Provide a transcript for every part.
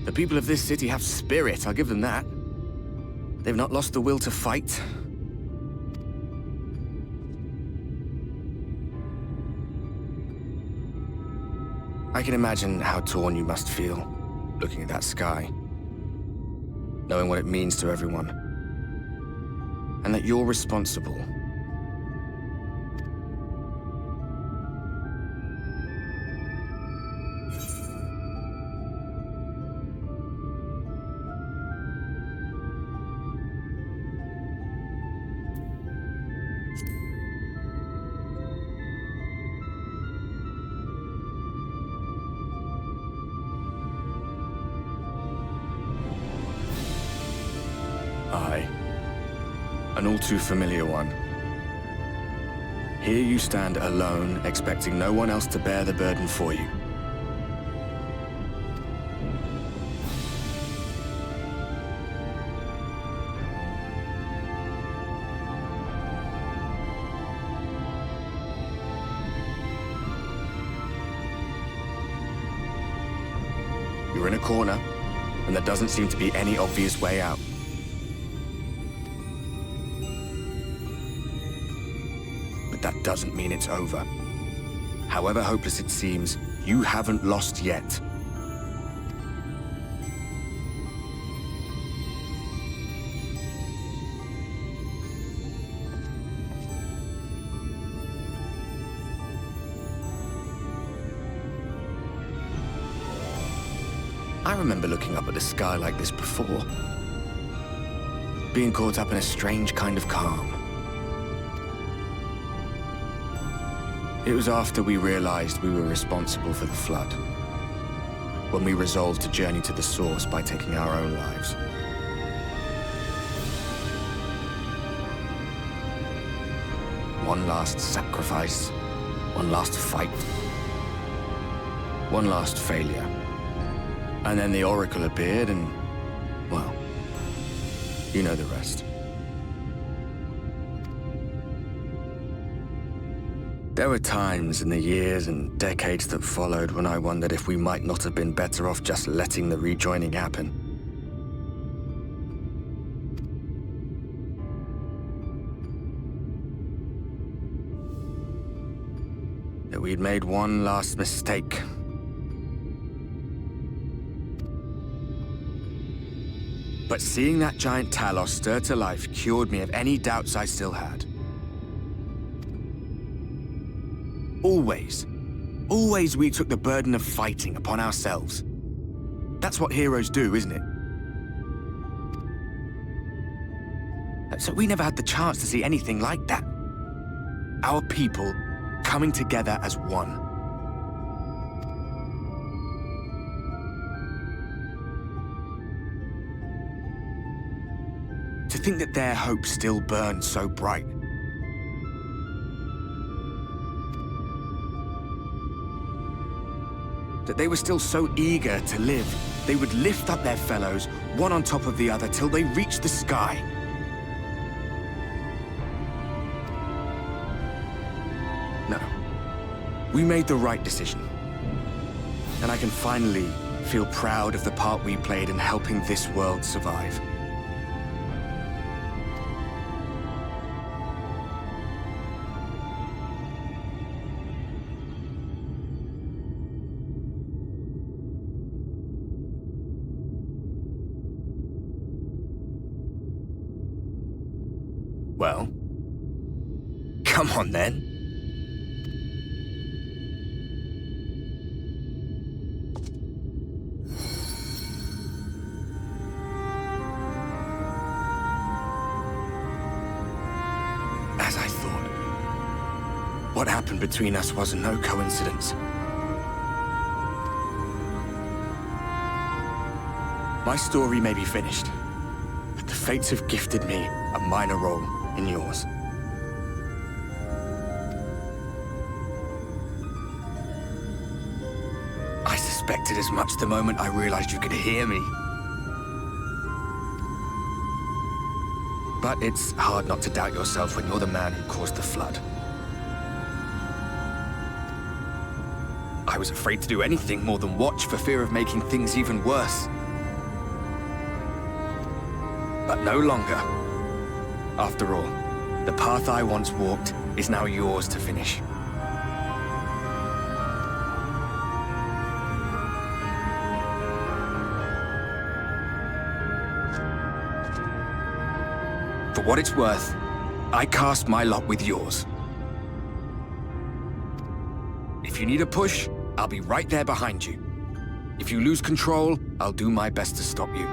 The people of this city have spirit, I'll give them that. They've not lost the will to fight. I can imagine how torn you must feel, looking at that sky, knowing what it means to everyone, and that you're responsible. Aye, an all too familiar one. Here you stand alone, expecting no one else to bear the burden for you. You're in a corner, and there doesn't seem to be any obvious way out. That doesn't mean it's over. However hopeless it seems, you haven't lost yet. I remember looking up at the sky like this before, being caught up in a strange kind of calm. It was after we realized we were responsible for the flood, when we resolved to journey to the source by taking our own lives. One last sacrifice, one last fight, one last failure. And then the Oracle appeared and, well, you know the rest. There were times in the years and decades that followed when I wondered if we might not have been better off just letting the rejoining happen. That we'd made one last mistake. But seeing that giant Talos stir to life cured me of any doubts I still had. Always we took the burden of fighting upon ourselves. That's what heroes do, isn't it? So we never had the chance to see anything like that. Our people coming together as one. To think that their hope still burned so bright. That they were still so eager to live, they would lift up their fellows, one on top of the other, till they reached the sky. No. We made the right decision. And I can finally feel proud of the part we played in helping this world survive. Well, come on then. As I thought, what happened between us was no coincidence. My story may be finished, but the fates have gifted me a minor role in yours. I suspected as much the moment I realized you could hear me. But it's hard not to doubt yourself when you're the man who caused the flood. I was afraid to do anything more than watch for fear of making things even worse. but no longer. After all, the path I once walked is now yours to finish. For what it's worth, I cast my lot with yours. If you need a push, I'll be right there behind you. If you lose control, I'll do my best to stop you.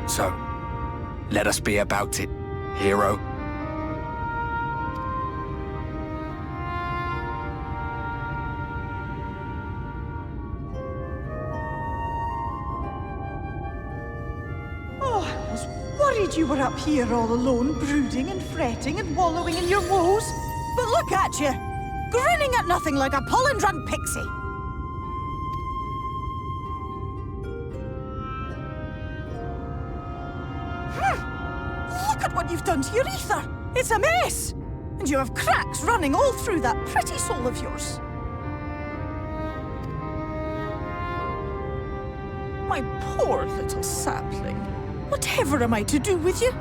So, let us be about it, hero. You were up here all alone, brooding and fretting and wallowing in your woes. But look at you, grinning at nothing like a pollen-drunk pixie. Look at what you've done to your ether. It's a mess. And you have cracks running all through that pretty soul of yours. My poor little sapling. Whatever am I to do with you?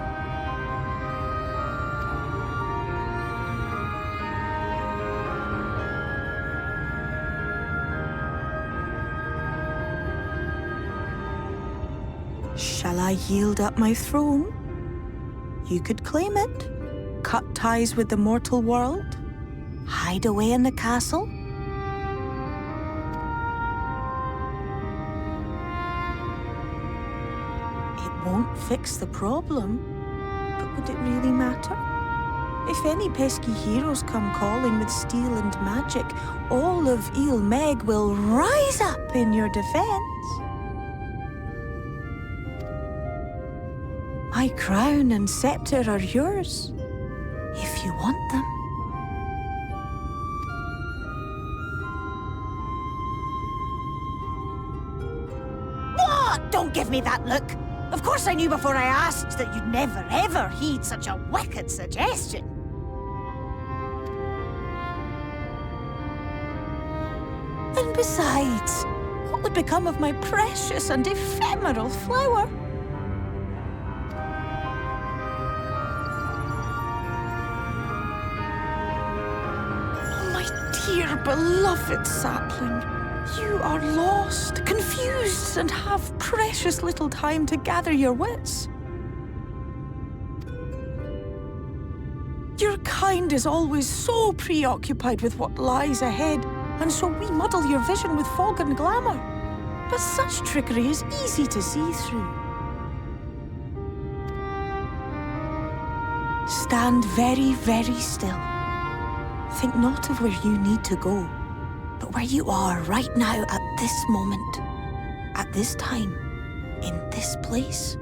Shall I yield up my throne? You could claim it, cut ties with the mortal world, hide away in the castle. Won't fix the problem, but would it really matter? If any pesky heroes come calling with steel and magic, all of Il Meg will rise up in your defense. My crown and scepter are yours, if you want them. What? Don't give me that look! Of course I knew before I asked that you'd never ever heed such a wicked suggestion. And besides, what would become of my precious and ephemeral flower? Oh, my dear beloved sapling. You are lost, confused, and have precious little time to gather your wits. Your kind is always so preoccupied with what lies ahead, and so we muddle your vision with fog and glamour. But such trickery is easy to see through. Stand very, very still. Think not of where you need to go, but where you are right now at this moment, at this time, in this place.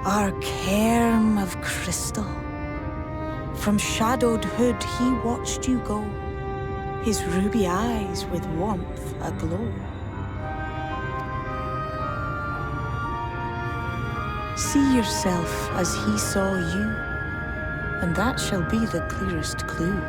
Our cairn of crystal. From shadowed hood he watched you go, his ruby eyes with warmth aglow. See yourself as he saw you, and that shall be the clearest clue.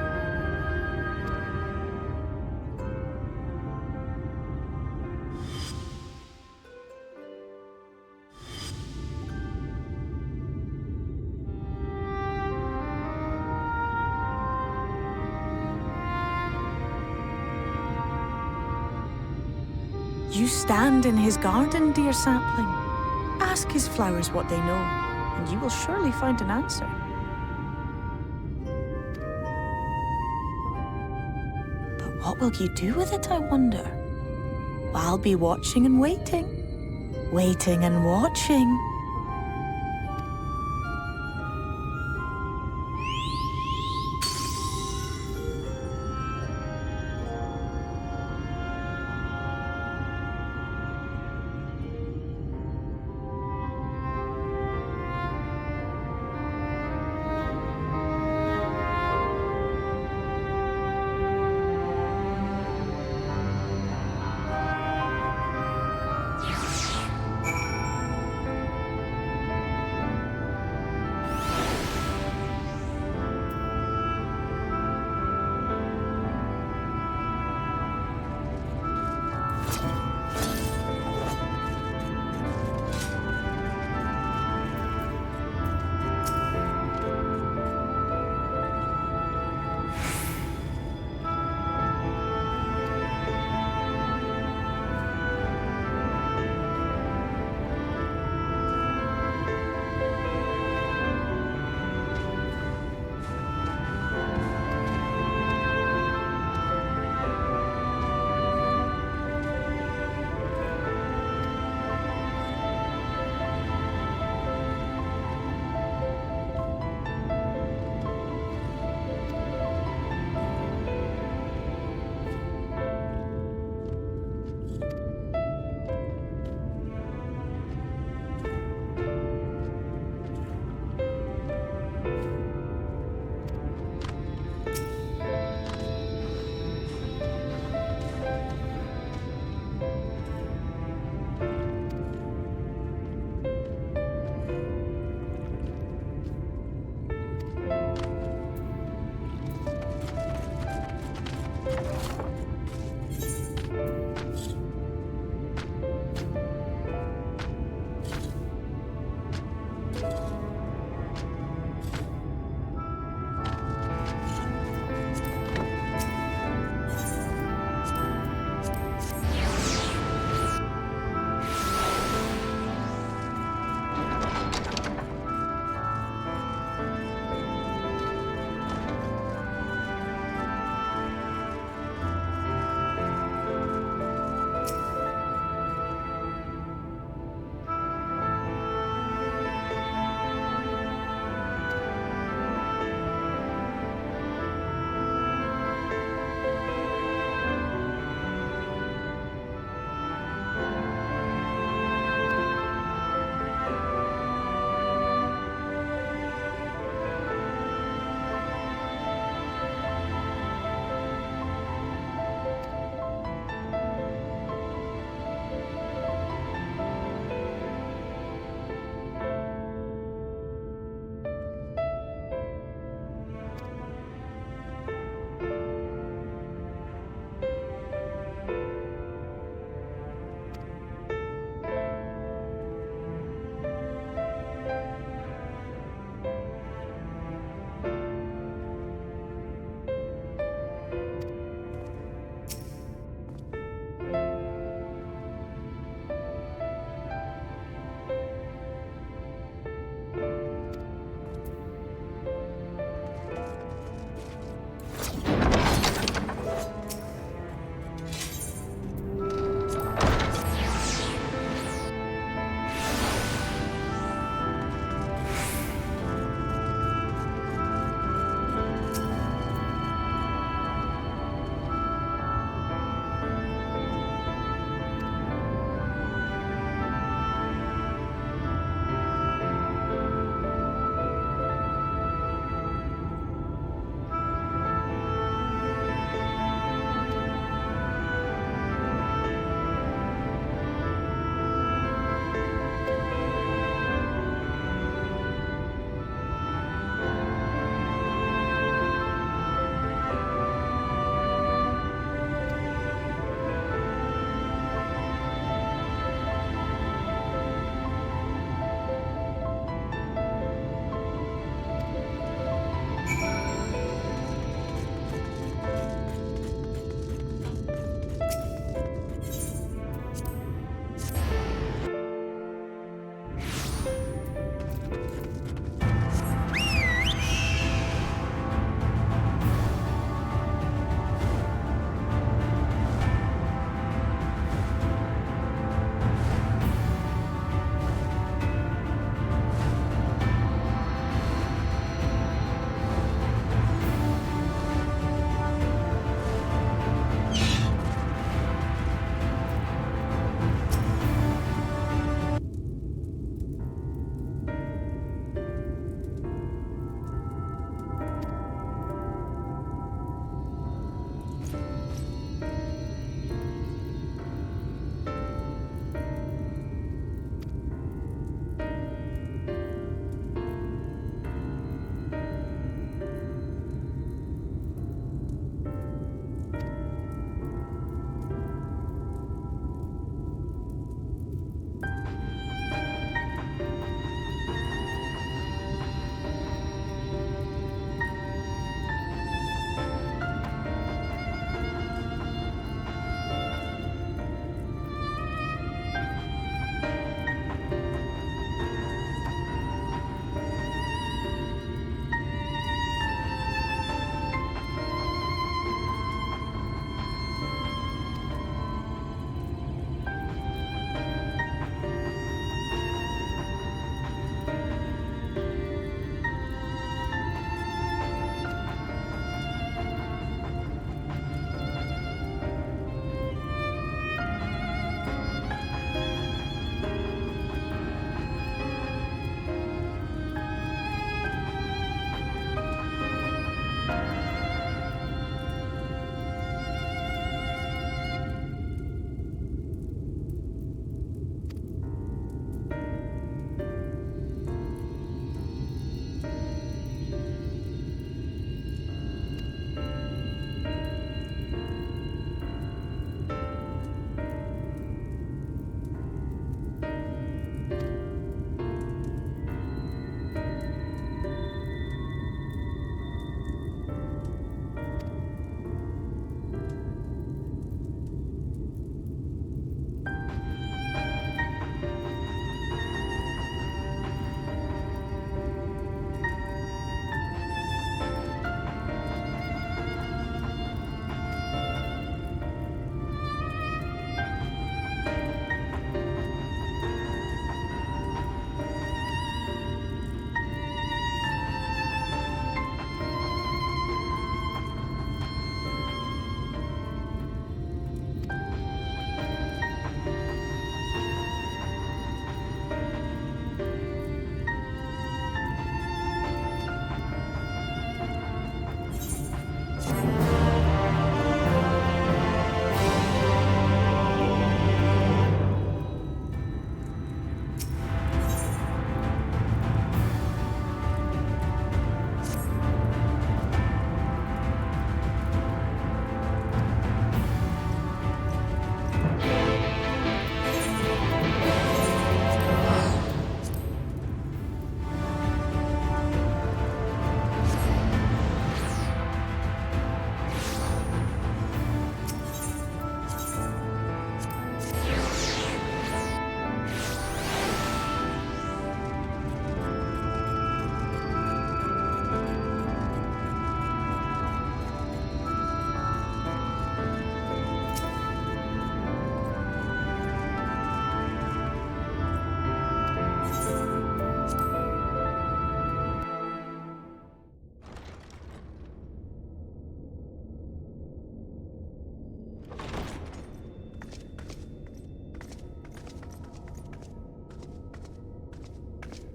You stand in his garden, dear sapling. Ask his flowers what they know, and you will surely find an answer. But what will you do with it, I wonder? I'll be watching and waiting, waiting and watching.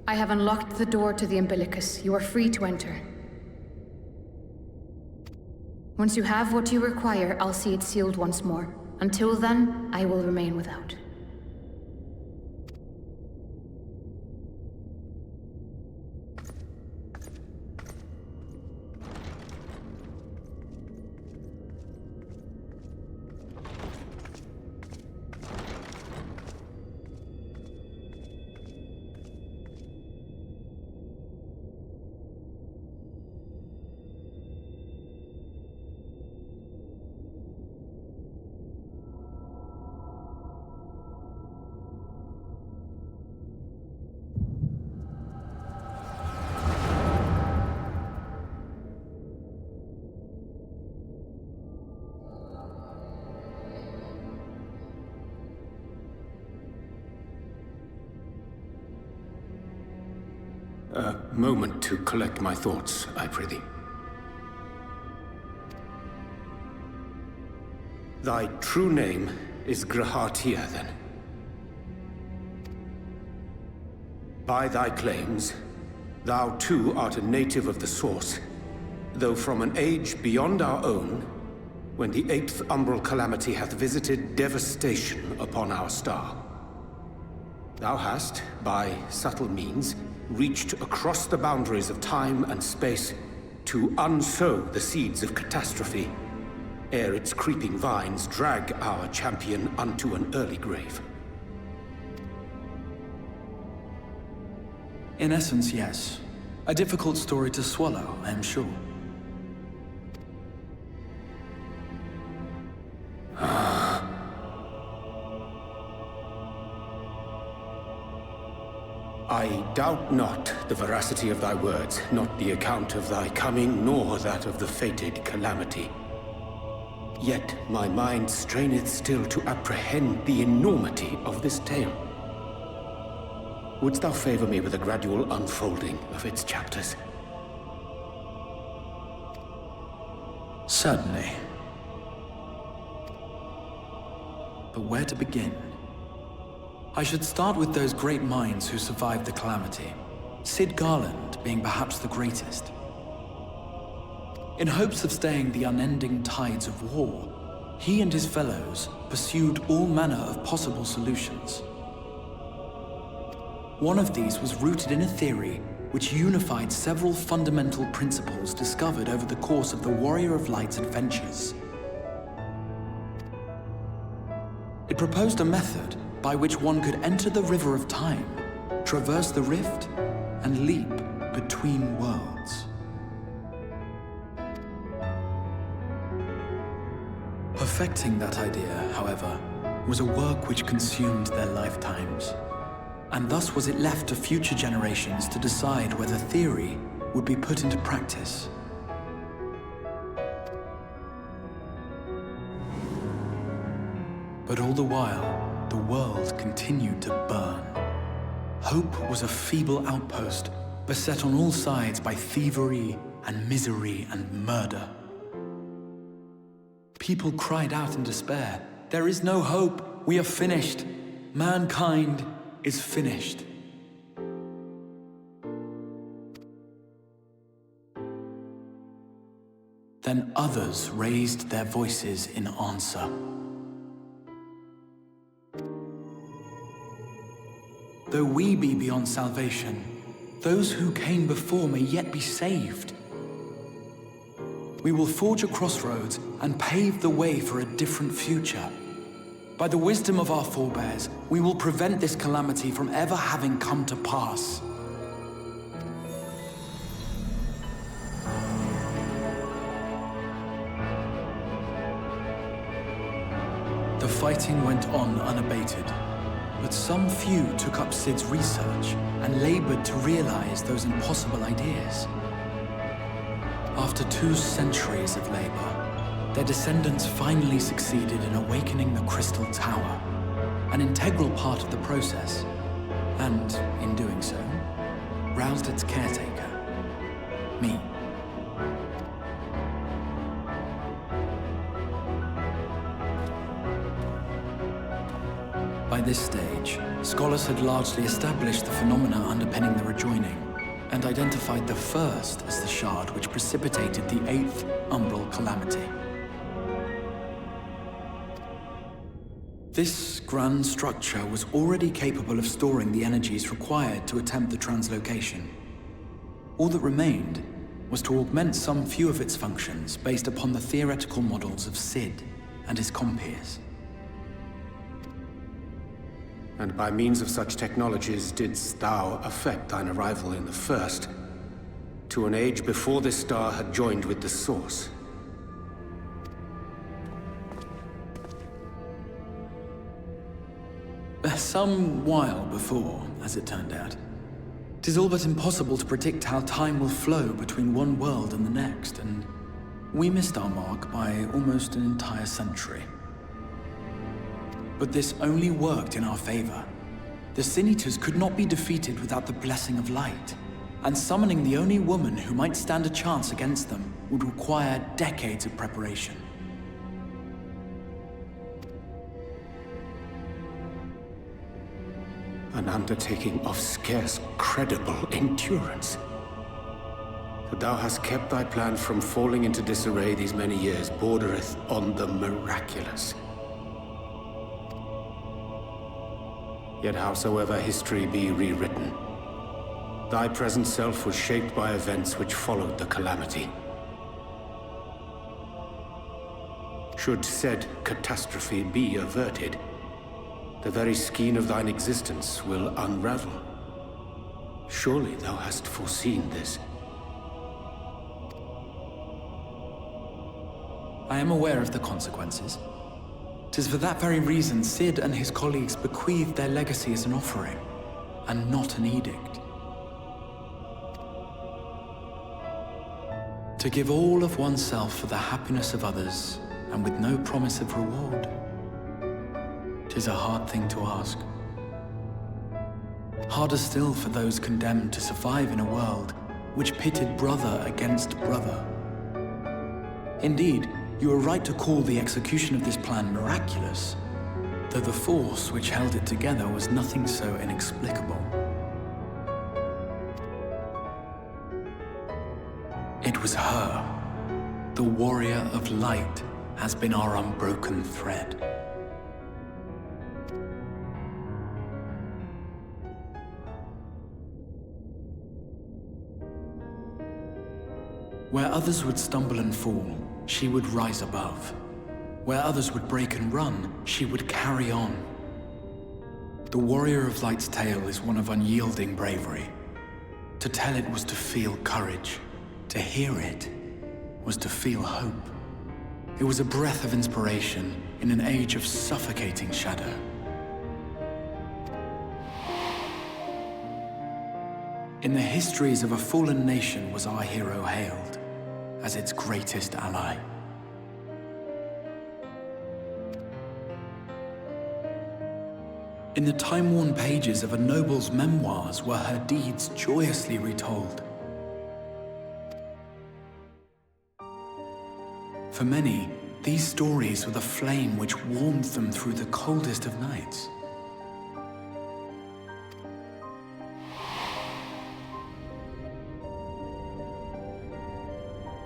I have unlocked the door to the umbilicus. You are free to enter. Once you have what you require, I'll see it sealed once more. Until then, I will remain without. A moment to collect my thoughts, I prithee. Thy true name is Grahatia, then. By thy claims, thou too art a native of the Source, though from an age beyond our own, when the 8th umbral calamity hath visited devastation upon our star. Thou hast, by subtle means, reached across the boundaries of time and space to unsow the seeds of catastrophe, ere its creeping vines drag our champion unto an early grave. In essence, yes. A difficult story to swallow, I am sure. I doubt not the veracity of thy words, not the account of thy coming, nor that of the fated calamity. Yet my mind straineth still to apprehend the enormity of this tale. Wouldst thou favor me with a gradual unfolding of its chapters? Certainly. But where to begin? I should start with those great minds who survived the calamity, Sid Garland being perhaps the greatest. In hopes of staying the unending tides of war, he and his fellows pursued all manner of possible solutions. One of these was rooted in a theory which unified several fundamental principles discovered over the course of the Warrior of Light's adventures. It proposed a method by which one could enter the river of time, traverse the rift, and leap between worlds. Perfecting that idea, however, was a work which consumed their lifetimes, and thus was it left to future generations to decide whether theory would be put into practice. But all the while, the world continued to burn. Hope was a feeble outpost, beset on all sides by thievery and misery and murder. People cried out in despair, "There is no hope! We are finished! Mankind is finished!" Then others raised their voices in answer. Though we be beyond salvation, those who came before may yet be saved. We will forge a crossroads and pave the way for a different future. By the wisdom of our forebears, we will prevent this calamity from ever having come to pass. The fighting went on unabated. But some few took up Sid's research and labored to realize those impossible ideas. After 2 centuries of labor, their descendants finally succeeded in awakening the Crystal Tower, an integral part of the process, and, in doing so, roused its caretaker, me. By By this stage, scholars had largely established the phenomena underpinning the rejoining, and identified the first as the shard which precipitated the 8th umbral calamity. This grand structure was already capable of storing the energies required to attempt the translocation. All that remained was to augment some few of its functions based upon the theoretical models of Sid and his compeers. And by means of such technologies didst thou affect thine arrival in the first, to an age before this star had joined with the Source. Some while before, as it turned out. 'Tis all but impossible to predict how time will flow between one world and the next, and we missed our mark by almost an entire century. But this only worked in our favor. The Sin Eaters could not be defeated without the blessing of light, and summoning the only woman who might stand a chance against them would require decades of preparation. An undertaking of scarce credible endurance. That thou hast kept thy plan from falling into disarray these many years bordereth on the miraculous. Yet howsoever history be rewritten, thy present self was shaped by events which followed the calamity. Should said catastrophe be averted, the very skein of thine existence will unravel. Surely thou hast foreseen this. I am aware of the consequences. 'Tis for that very reason Sid and his colleagues bequeathed their legacy as an offering, and not an edict. To give all of oneself for the happiness of others, and with no promise of reward. 'Tis a hard thing to ask. Harder still for those condemned to survive in a world which pitted brother against brother. Indeed, you are right to call the execution of this plan miraculous, though the force which held it together was nothing so inexplicable. It was her. The warrior of light has been our unbroken thread. Where others would stumble and fall, she would rise above. Where others would break and run, she would carry on. The Warrior of Light's tale is one of unyielding bravery. To tell it was to feel courage. To hear it was to feel hope. It was a breath of inspiration in an age of suffocating shadow. In the histories of a fallen nation was our hero hailed as its greatest ally. In the time-worn pages of a noble's memoirs were her deeds joyously retold. For many, these stories were the flame which warmed them through the coldest of nights.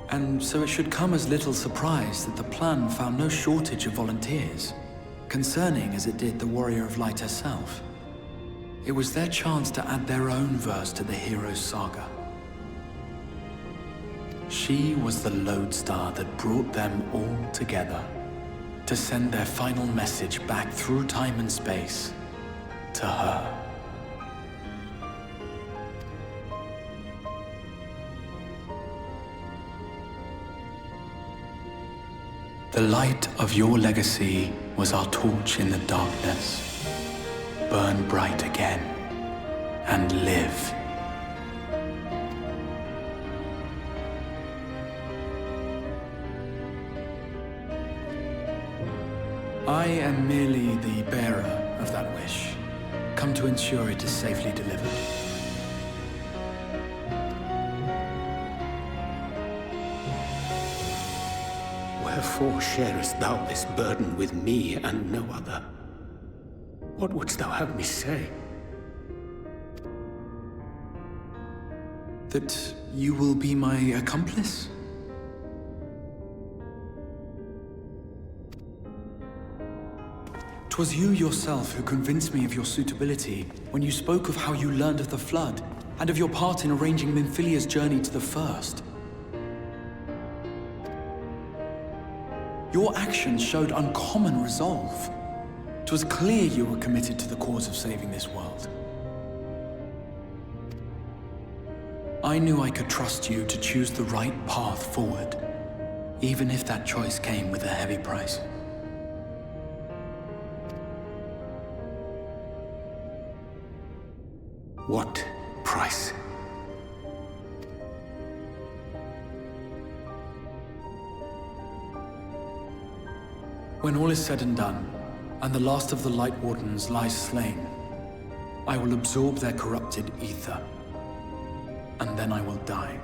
And so it should come as little surprise that the plan found no shortage of volunteers, concerning as it did the Warrior of Light herself. It was their chance to add their own verse to the hero's saga. She was the lodestar that brought them all together, to send their final message back through time and space to her. The light of your legacy was our torch in the darkness. Burn bright again and live. I am merely the bearer of that wish, come to ensure it is safely delivered. Wherefore sharest thou this burden with me and no other? What wouldst thou have me say? That you will be my accomplice? 'Twas you yourself who convinced me of your suitability when you spoke of how you learned of the Flood, and of your part in arranging Minfilia's journey to the First. Your actions showed uncommon resolve. 'Twas clear you were committed to the cause of saving this world. I knew I could trust you to choose the right path forward, even if that choice came with a heavy price. What price? When all is said and done, and the last of the Light Wardens lies slain, I will absorb their corrupted ether, and then I will die.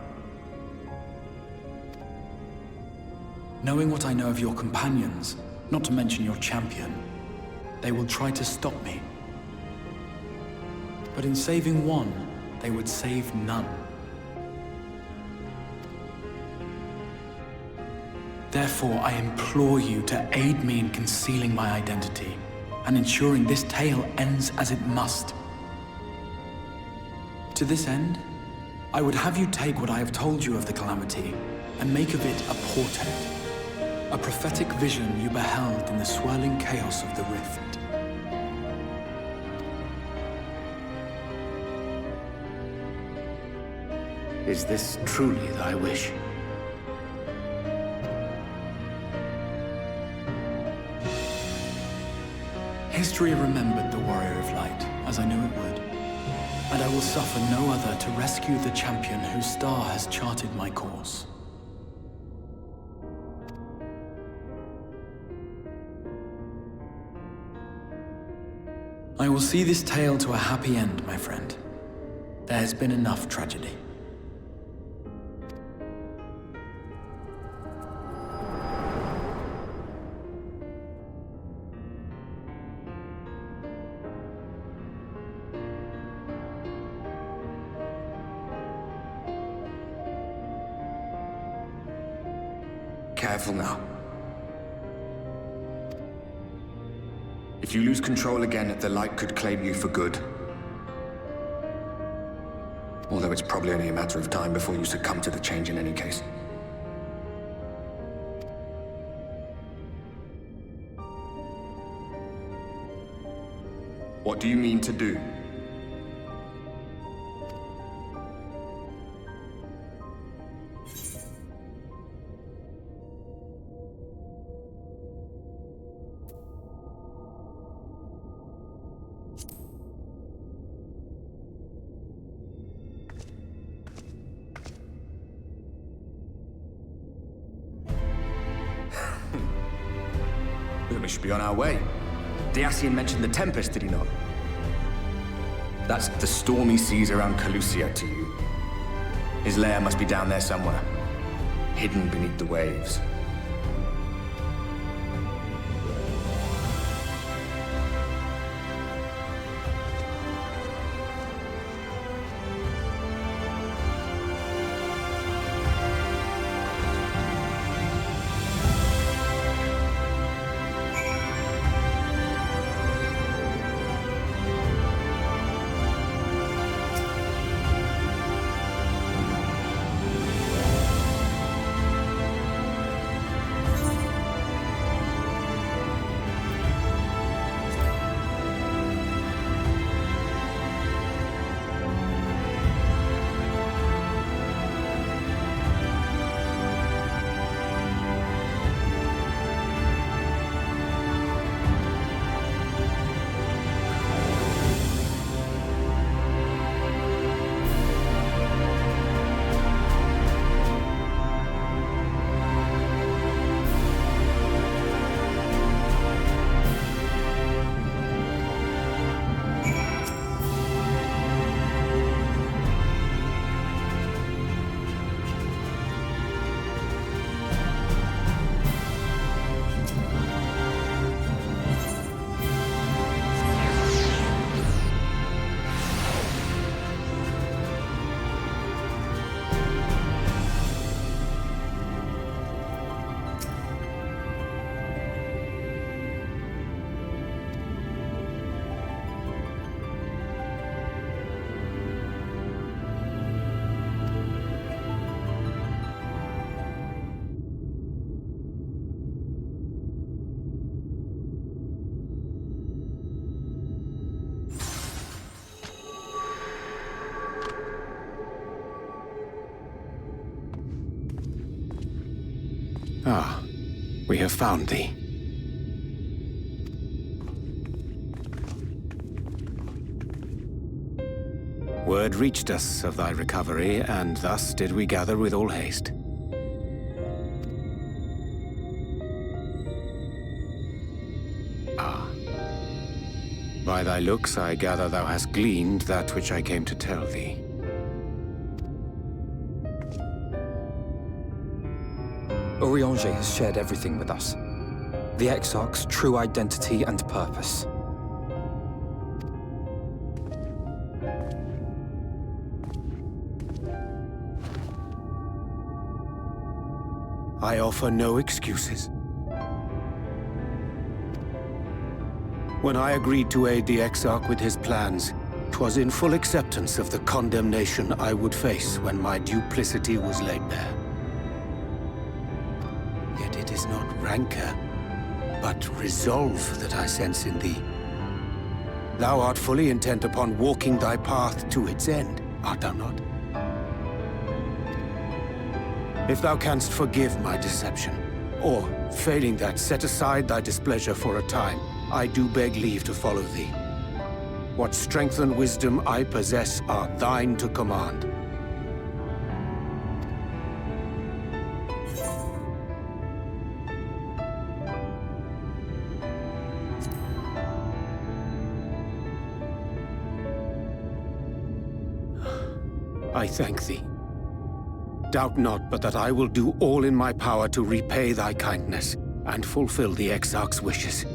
Knowing what I know of your companions, not to mention your champion, they will try to stop me. But in saving one, they would save none. Therefore, I implore you to aid me in concealing my identity, and ensuring this tale ends as it must. To this end, I would have you take what I have told you of the Calamity, and make of it a portent, a prophetic vision you beheld in the swirling chaos of the Rift. Is this truly thy wish? History remembered the Warrior of Light, as I knew it would. And I will suffer no other to rescue the champion whose star has charted my course. I will see this tale to a happy end, my friend. There has been enough tragedy. Careful now. If you lose control again, the light could claim you for good. Although it's probably only a matter of time before you succumb to the change in any case. What do you mean to do? We should be on our way. Diassian mentioned the Tempest, did he not? That's the stormy seas around Calusia to you. His lair must be down there somewhere, hidden beneath the waves. Ah, we have found thee. Word reached us of thy recovery, and thus did we gather with all haste. Ah. By thy looks, I gather thou hast gleaned that which I came to tell thee. Urianger has shared everything with us. The Exarch's true identity and purpose. I offer no excuses. When I agreed to aid the Exarch with his plans, 'twas in full acceptance of the condemnation I would face when my duplicity was laid bare. Yet it is not rancor, but resolve that I sense in thee. Thou art fully intent upon walking thy path to its end, art thou not? If thou canst forgive my deception, or, failing that, set aside thy displeasure for a time, I do beg leave to follow thee. What strength and wisdom I possess are thine to command. I thank thee. Doubt not but that I will do all in my power to repay thy kindness and fulfill the Exarch's wishes.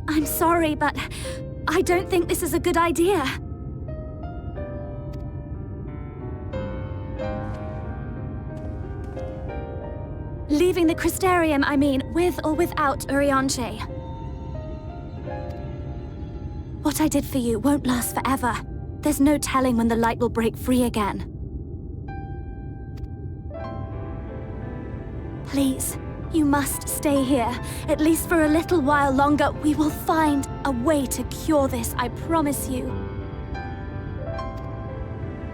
I'm sorry, but I don't think this is a good idea. Leaving the Crystarium, I mean, with or without Urianger. What I did for you won't last forever. There's no telling when the light will break free again. Please, you must stay here. At least for a little while longer. We will find a way to cure this, I promise you.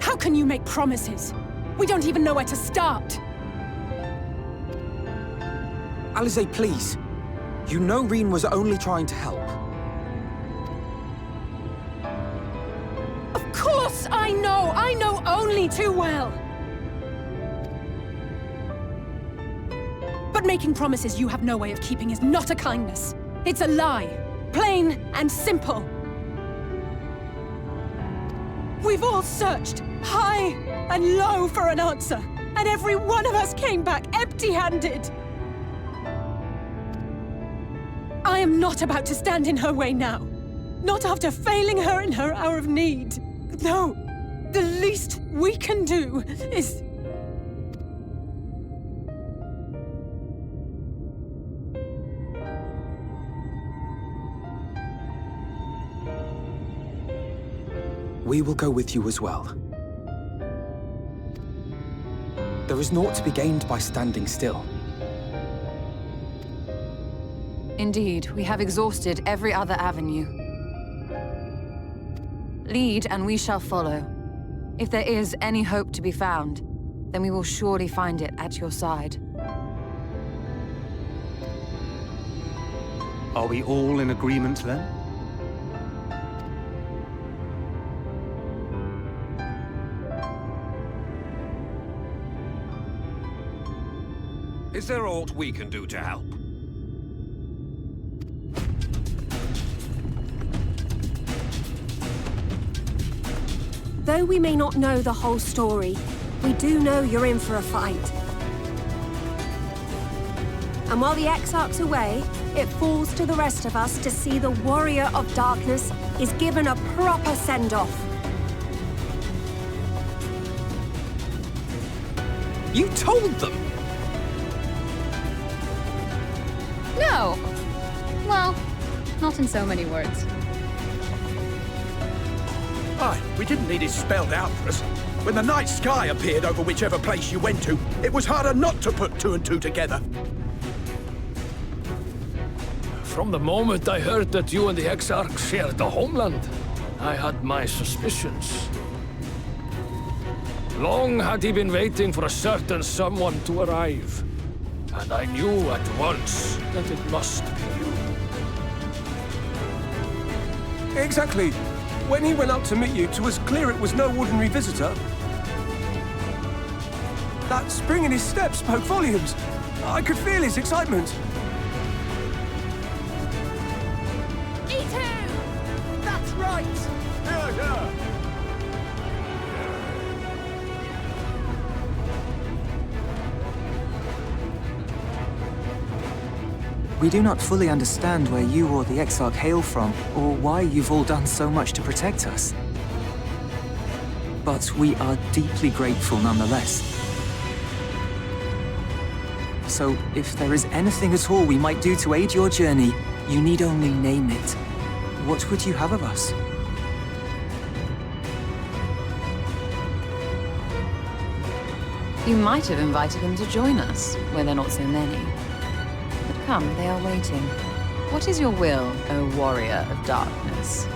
How can you make promises? We don't even know where to start. Alize, please. You know Reen was only trying to help. Of course I know! I know only too well! But making promises you have no way of keeping is not a kindness. It's a lie. Plain and simple. We've all searched, high and low, for an answer. And every one of us came back empty-handed. I am not about to stand in her way now. Not after failing her in her hour of need. No, the least we can do is... We will go with you as well. There is naught to be gained by standing still. Indeed, we have exhausted every other avenue. Lead, and we shall follow. If there is any hope to be found, then we will surely find it at your side. Are we all in agreement, then? Is there aught we can do to help? Though we may not know the whole story, we do know you're in for a fight. And while the Exarch's away, it falls to the rest of us to see the Warrior of Darkness is given a proper send-off. You told them! No! Well, not in so many words. Aye, we didn't need it spelled out for us. When the night sky appeared over whichever place you went to, it was harder not to put two and two together. From the moment I heard that you and the Exarch shared the homeland, I had my suspicions. Long had he been waiting for a certain someone to arrive. And I knew at once that it must be you. Exactly. When he went up to meet you, it was clear it was no ordinary visitor. That spring in his step spoke volumes. I could feel his excitement. E2! That's right! Yeah, yeah. We do not fully understand where you or the Exarch hail from, or why you've all done so much to protect us. But we are deeply grateful nonetheless. So, if there is anything at all we might do to aid your journey, you need only name it. What would you have of us? You might have invited them to join us, where they're not so many. But come, they are waiting. What is your will, O warrior of darkness?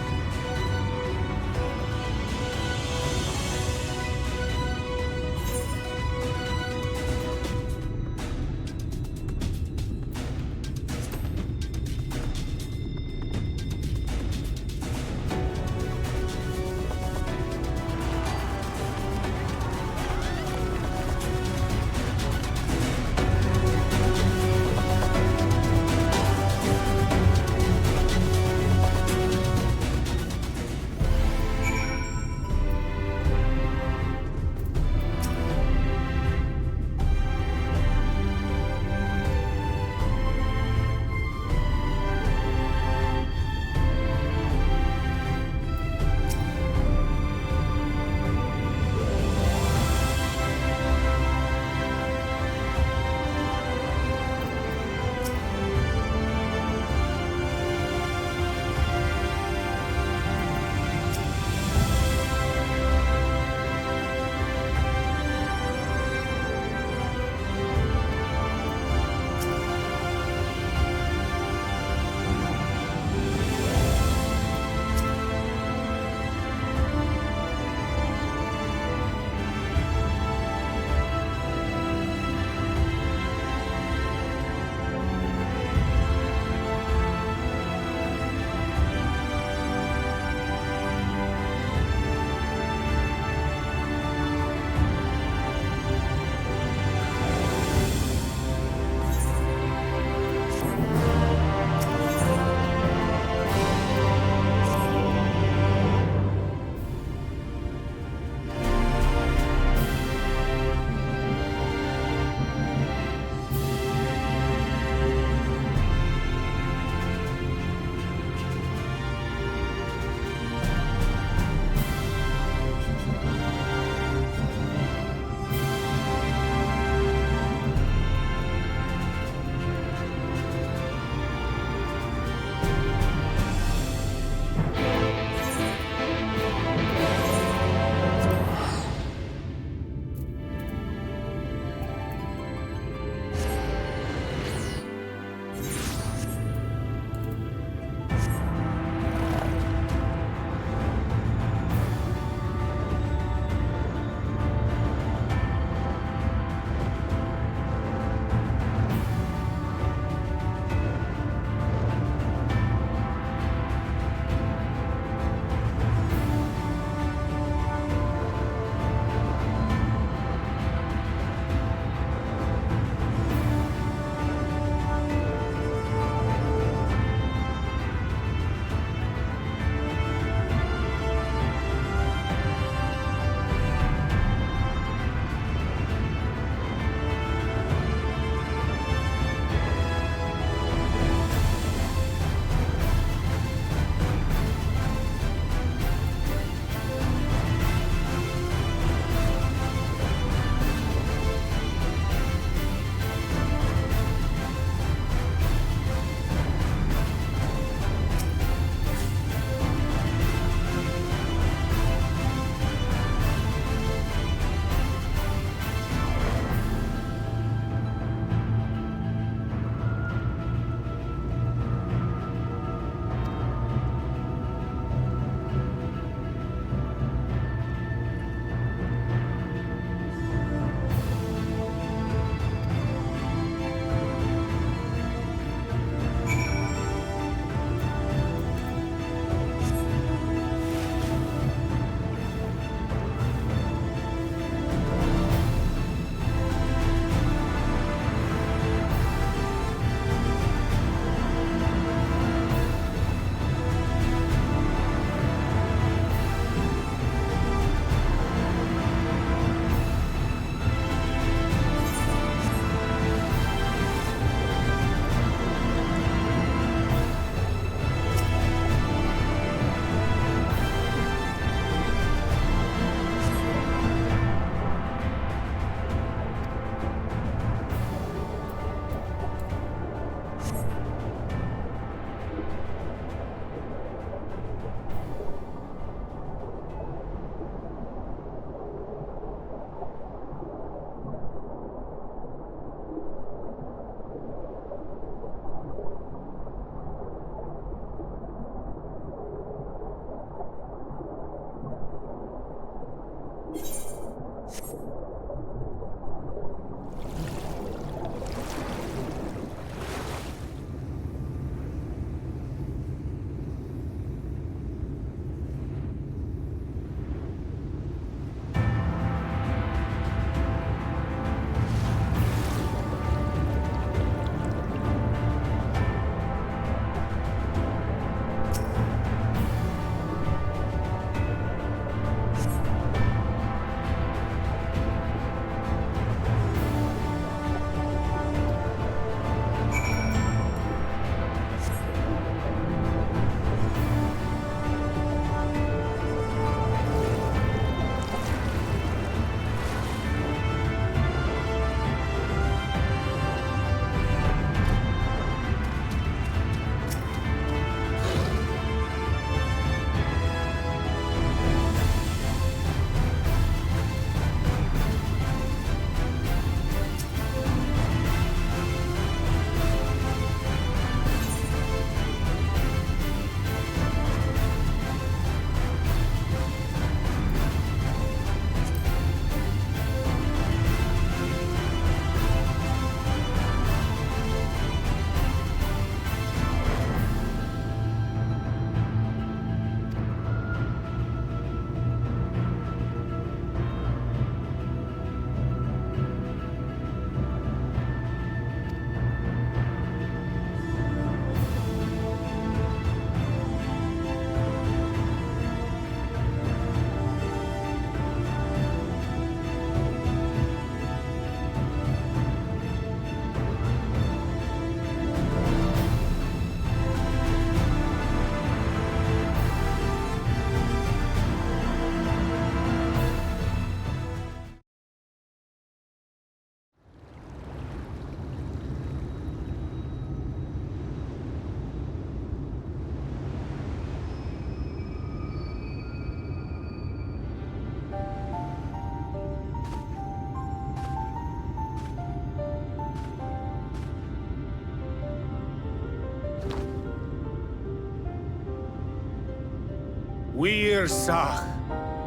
Wir Sach,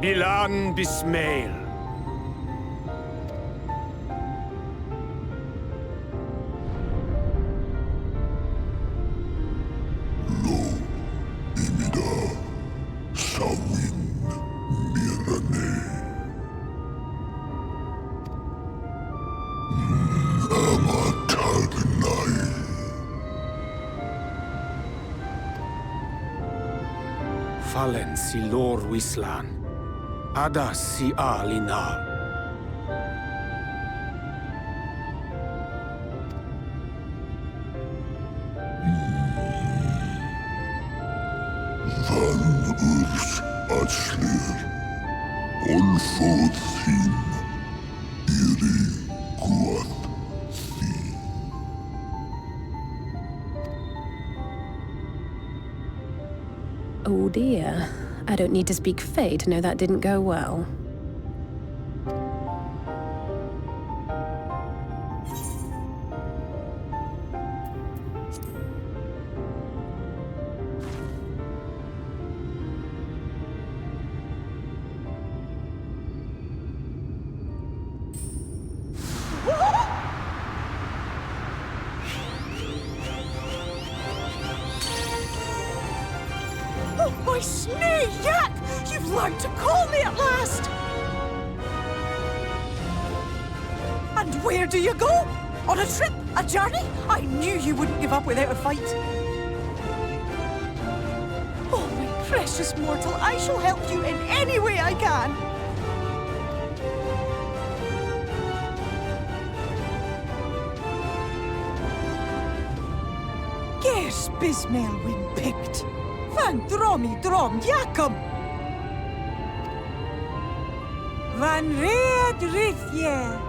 Bilan Bismail. Fallen si lor wislan, ada si alinal. Van urs atslir, olfod thim, iri guad thi. Oh dear. I don't need to speak Fae to know that didn't go well. Oh, my snee yak! You've learned to call me at last! And where do you go? On a trip? A journey? I knew you wouldn't give up without a fight. Oh, my precious mortal, I shall help you in any way I can. Gers Bismail win picked. Van dromi drom jakom. Van red rithje.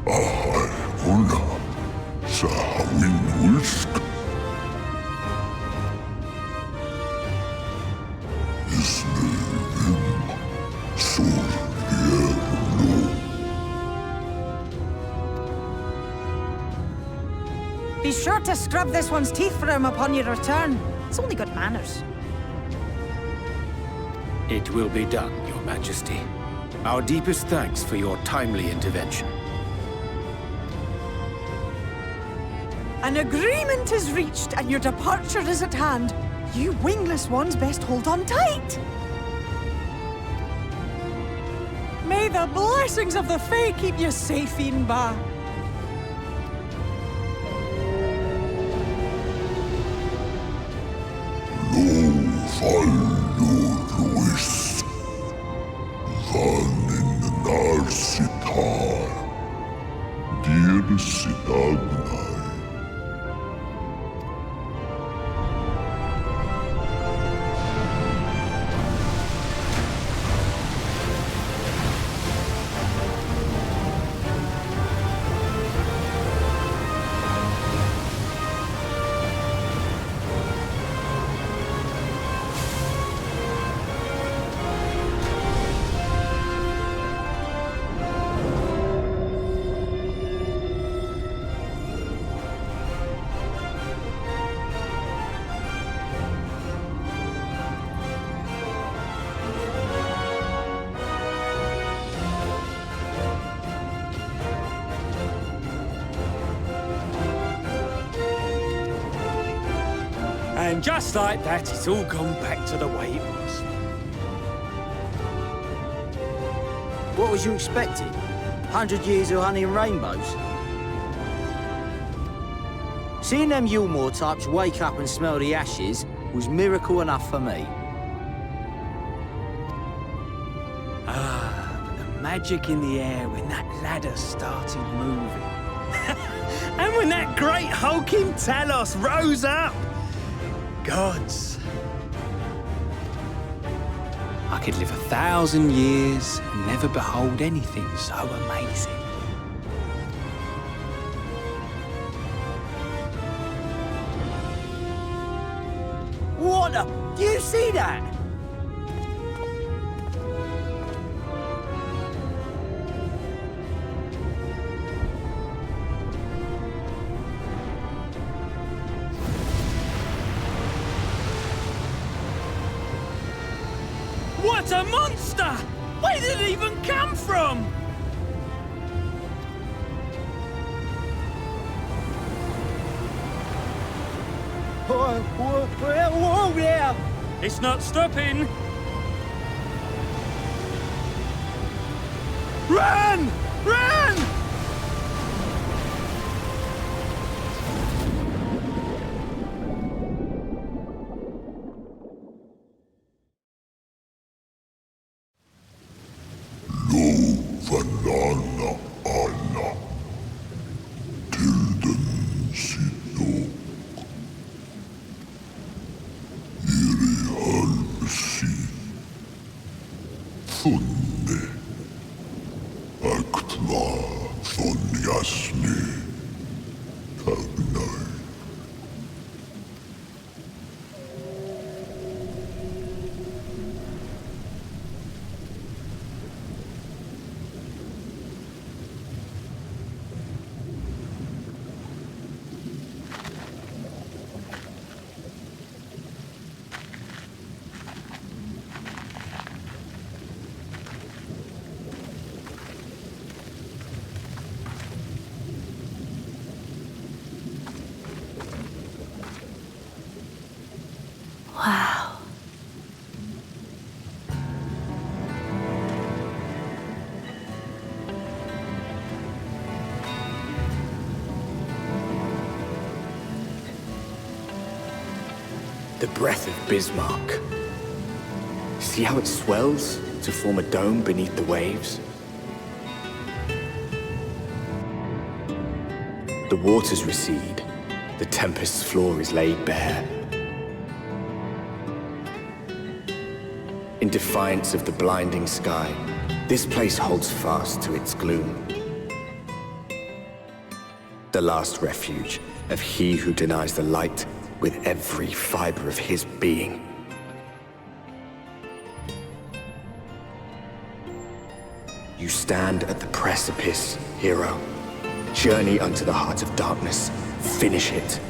Ahai una, sa hawin ulsk. Isne vim, sol no. Be sure to scrub this one's teeth for him upon your return. It's only good manners. It will be done, Your Majesty. Our deepest thanks for your timely intervention. An agreement is reached and your departure is at hand. You wingless ones best hold on tight. May the blessings of the Fae keep you safe, Inba. Ruis, van in Narsitar, dir Sidagnai. And just like that, it's all gone back to the way it was. What was you expecting? 100 years of honey and rainbows? Seeing them Yulmore types wake up and smell the ashes was miracle enough for me. Ah, but the magic in the air when that ladder started moving. And when that great hulking Talos rose up. Gods. I could live 1,000 years and never behold anything so amazing. What the? Do you see that? That's a monster! Where did it even come from? Whoa there! It's not stopping! Run! Run! Vanana Anna Tilden Sidok Iri Halsi Funne Aktva von Jasni Tagnai Wow. The breath of Bismarck. See how it swells to form a dome beneath the waves? The waters recede. The tempest's floor is laid bare. In defiance of the blinding sky, this place holds fast to its gloom. The last refuge of he who denies the light with every fiber of his being. You stand at the precipice, hero. Journey unto the heart of darkness. Finish it.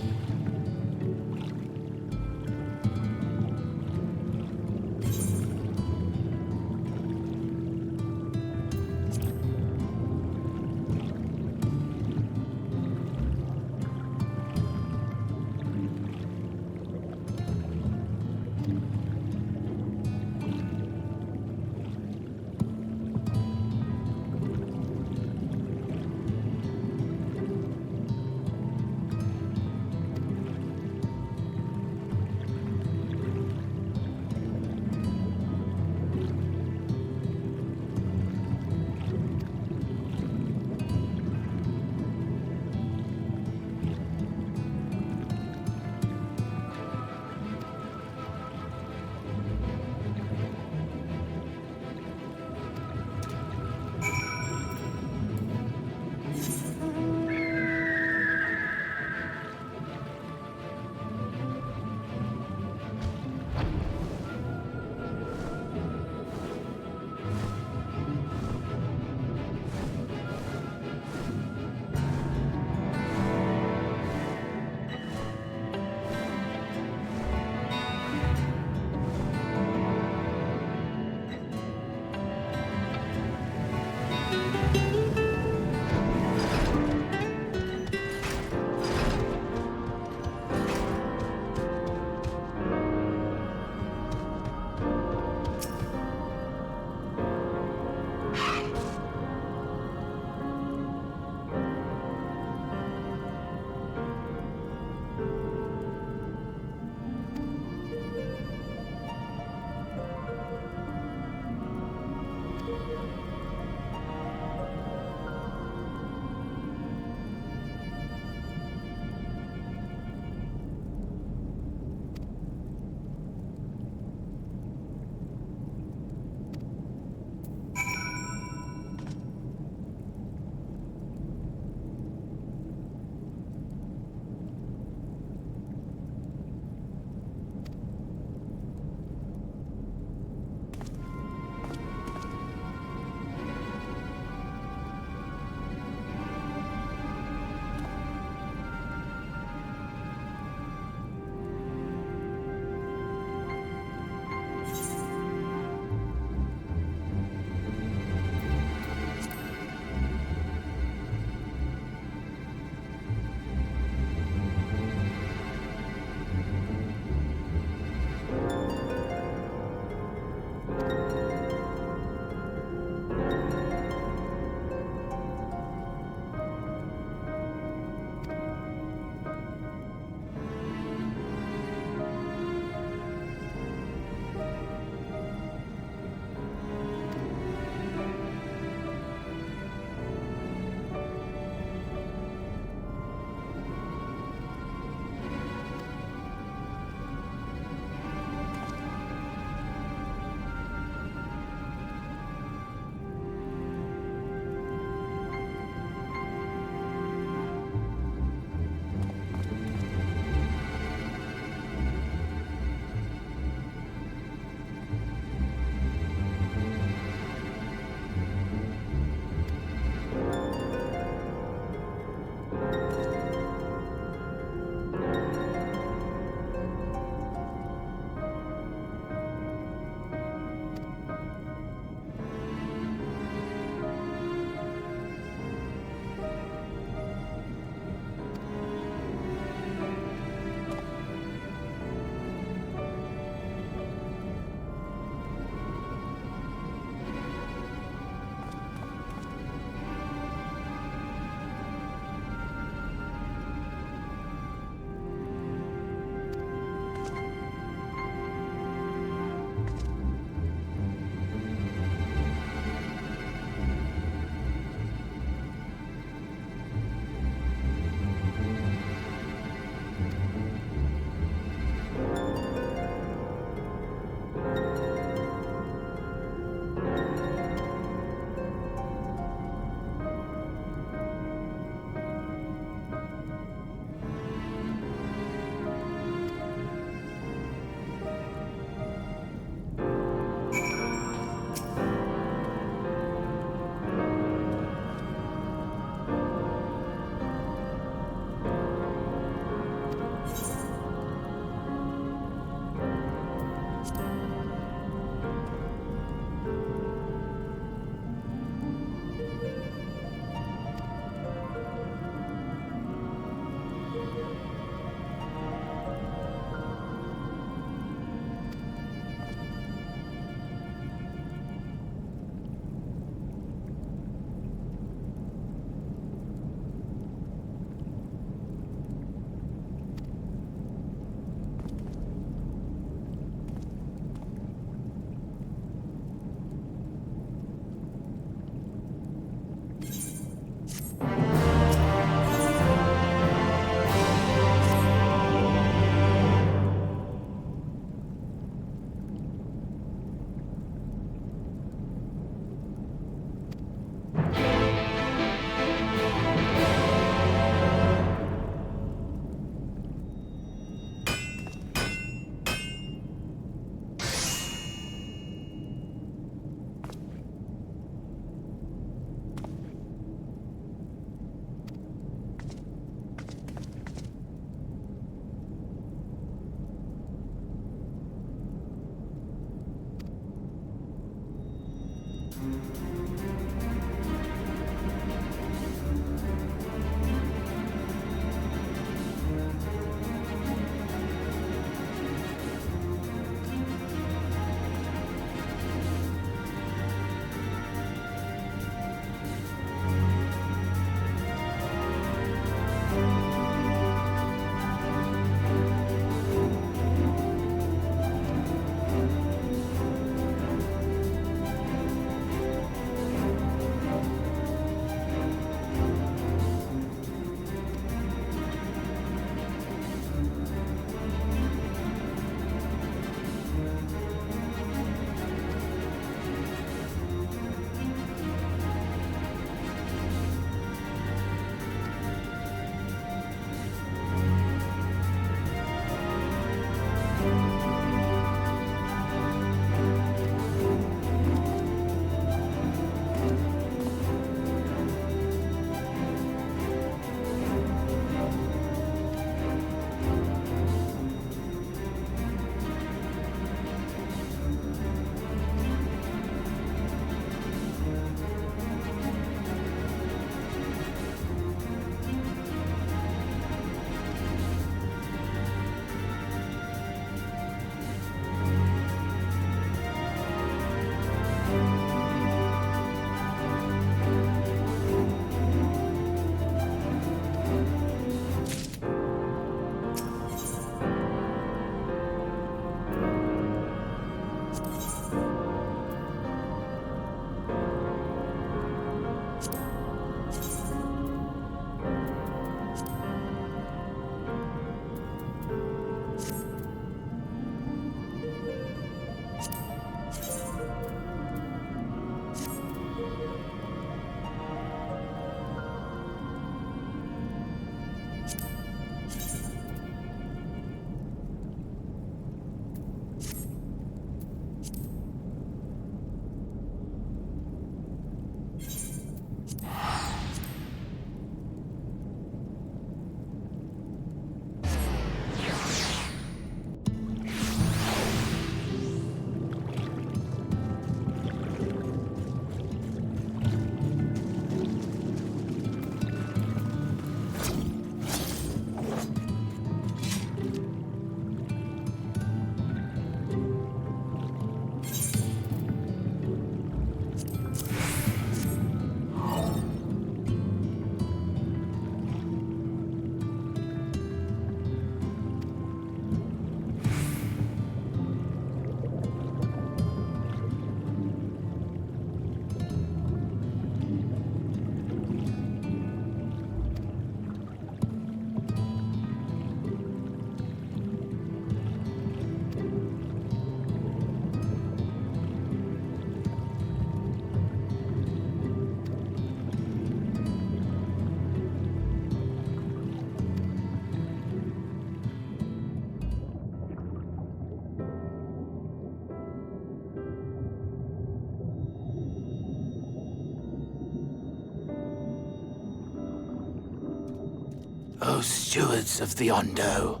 O stewards of the Ondo,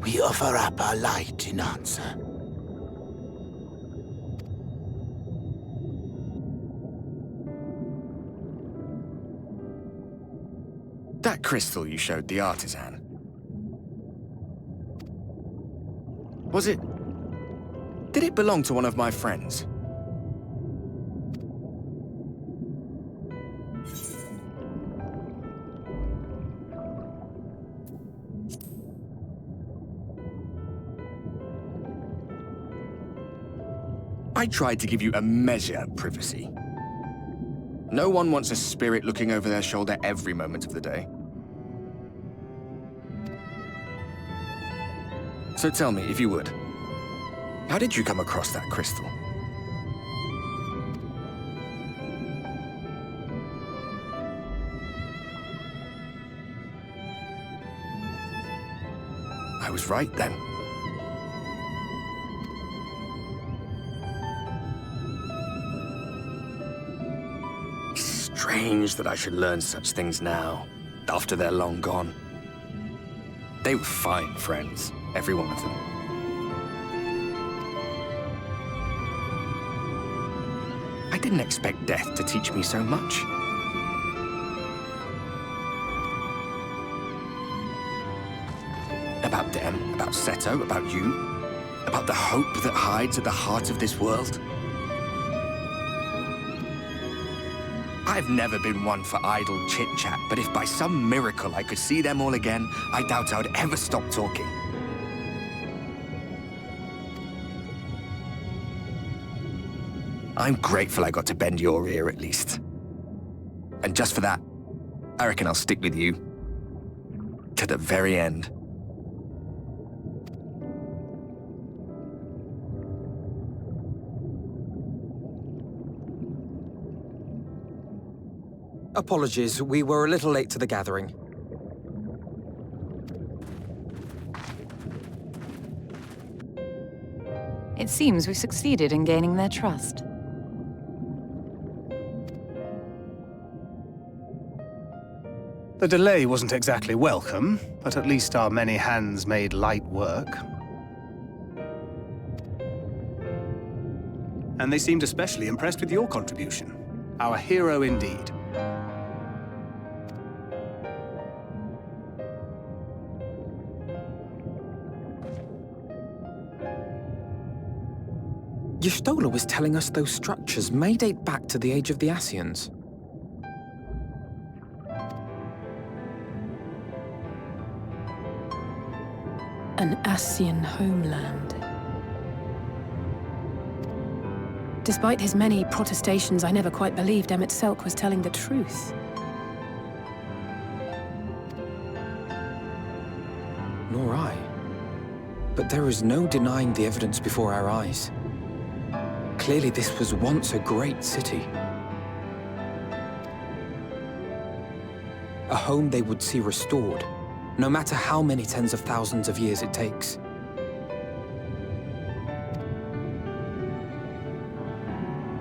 we offer up our light in answer. That crystal you showed the artisan. Was it... Did it belong to one of my friends? I tried to give you a measure of privacy. No one wants a spirit looking over their shoulder every moment of the day. So tell me, if you would, how did you come across that crystal? I was right then. It's strange that I should learn such things now, after they're long gone. They were fine friends, every one of them. I didn't expect death to teach me so much. About them, about Seto, about you, about the hope that hides at the heart of this world. I've never been one for idle chit-chat, but if by some miracle I could see them all again, I doubt I would ever stop talking. I'm grateful I got to bend your ear at least. And just for that, I reckon I'll stick with you to the very end. Apologies, we were a little late to the gathering. It seems we succeeded in gaining their trust. The delay wasn't exactly welcome, but at least our many hands made light work. And they seemed especially impressed with your contribution. Our hero indeed. Y'shtola was telling us those structures may date back to the age of the Ascians. An Ascian homeland. Despite his many protestations, I never quite believed Emmett Selk was telling the truth. Nor I. But there is no denying the evidence before our eyes. Clearly this was once a great city. A home they would see restored, no matter how many tens of thousands of years it takes.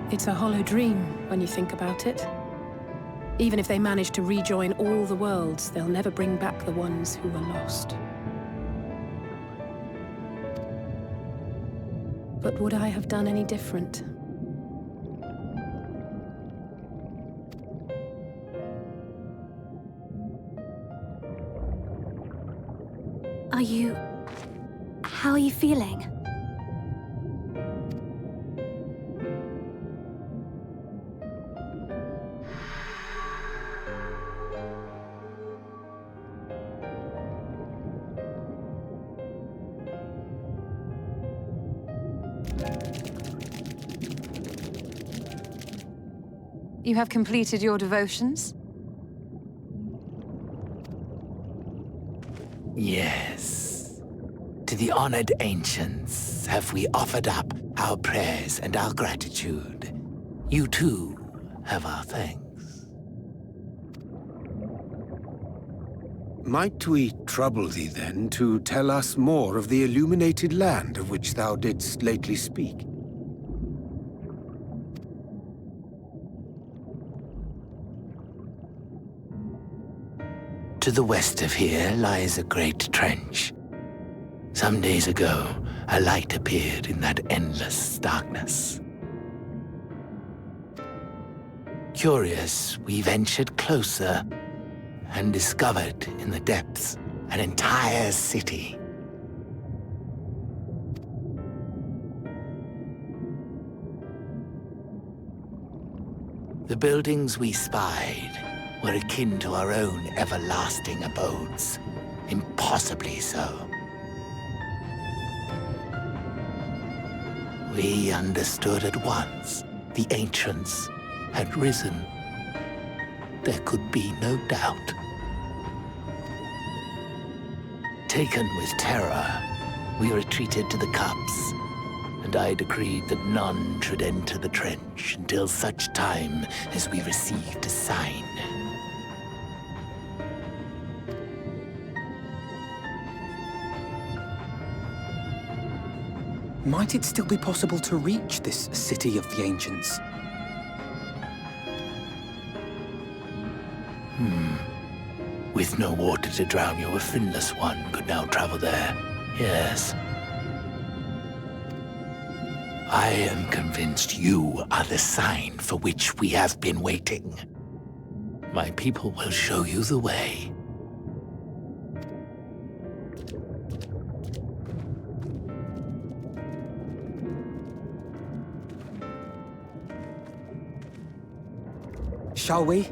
It's a hollow dream when you think about it. Even if they manage to rejoin all the worlds, they'll never bring back the ones who were lost. But would I have done any different? How are you feeling? You have completed your devotions? Yes. To the honored ancients have we offered up our prayers and our gratitude. You too have our thanks. Might we trouble thee then to tell us more of the illuminated land of which thou didst lately speak? To the west of here lies a great trench. Some days ago, a light appeared in that endless darkness. Curious, we ventured closer and discovered in the depths an entire city. The buildings we spied were akin to our own everlasting abodes, impossibly so. We understood at once the ancients had risen. There could be no doubt. Taken with terror, we retreated to the cups, and I decreed that none should enter the trench until such time as we received a sign. Might it still be possible to reach this city of the ancients? With no water to drown you, a finless one could now travel there. Yes. I am convinced you are the sign for which we have been waiting. My people will show you the way. Shall we?